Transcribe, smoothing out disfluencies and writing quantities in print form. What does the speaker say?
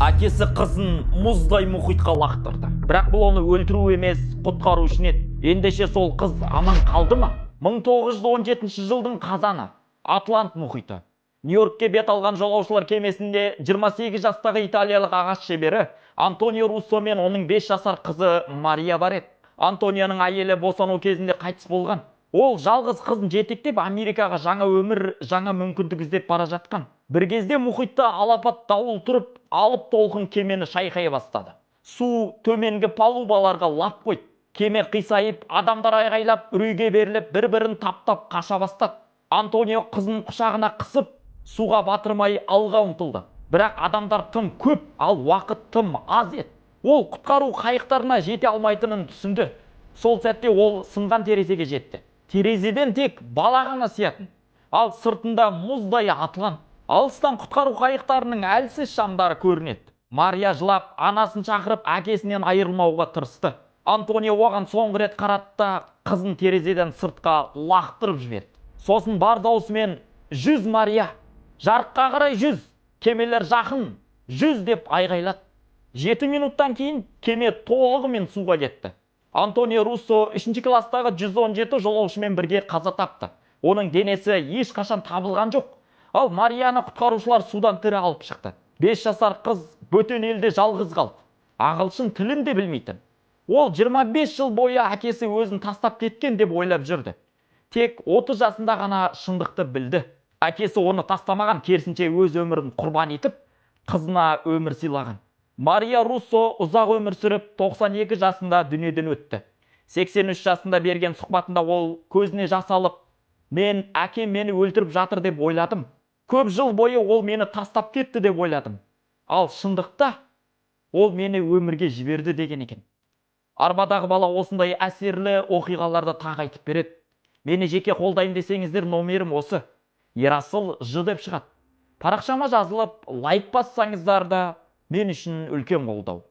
Әкесі қызын мұздай мұхитқа лақтырды. Бірақ бұл оны өлтіру емес, құтқару үшін еді. Ендеше сол қыз аман қалды ма? 1917 жылдың қазаны. Атлант мұхиты. Нью-Йоркке бет алған жолаушылар кемесінде 28 жастағы италиялық ағаш шебері Антонио Руссо мен оның 5 жасар қызы Мария бар еді. Антонияның әйелі босану кезінде қайтыс болған. Ол жалғыз қызын жетектеп Америкаға жаңа өмір, жаңа мүмкіндік іздеп бара жатқан. Бір кезде мұхитта алапат дауыл тұрып, алып толқын кемені шайқай бастады. Су төменгі палубаларға лап қойды. Кеме қисайып, адамдар айғайлап, үрейге беріліп, бір-бірін таптап қаша бастады. Антонио қызын құшағына қысып, суға батырмай алға ұмтылды. Бірақ адамдар тым көп, ал уақыт тым аз еді. Ол құтқару қайықтарына жете алмайтынын түсінді. Сол сәтте ол сынған терезеге жетті. Терезеден тек бала ғана сиятын, ал сыртында мұздай Атлант. Алыстан құтқару қайықтарының әлсіз шамдары көрінеді. Мария жылап, анасын шақырып, әкесінен айырылмауға тырысты. Антонио оған соңғы рет қарады да қызын терезеден сыртқа лақтырып жіберді. Сосын бар даусымен «100 Мария, жарыққа қарай 100, кемелер жақын, 100» деп айғайлады. 7 минуттан кейін кеме толығымен суға кетті. Антонио Руссо 3 класстағы 117 жолаушымен бірге қаза тапты. Оның денесі ешқашан табылған жоқ. Ал Марияны құтқарушылар судан тірі алып шықты. 5 жасар қыз бөтен елде жалғыз қалды. Ағылшын тілін де білмейтін. Ол 25 жыл бойы әкесі өзін тастап кеткен деп ойлап жүрді. Тек 30 жасында ғана шындықты білді. Әкесі оны тастамаған, керісінше өз өмірін құрбан етіп, қызына өмір сыйлаған. Мария Руссо ұзақ өмір сүріп, 92 жасында дүниеден өтті. 83 жасында берген сұхбатында ол көзіне жас алып, «Мен әкем мені өлтіріп жатыр деп ойладым. Көп жыл бойы ол мені тастап кетті деп ойладым. Ал шындықта ол мені өмірге жіберді» деген екен. Арбадағы бала осындай әсерлі оқиғаларды тағы айтып береді. Мені жеке қолдайын десеңіздер, номерім осы: Ерасыл Ж деп шығады. Парақшама жазылып, лайк бассаңыздар да мен үшін үлкен қолдау.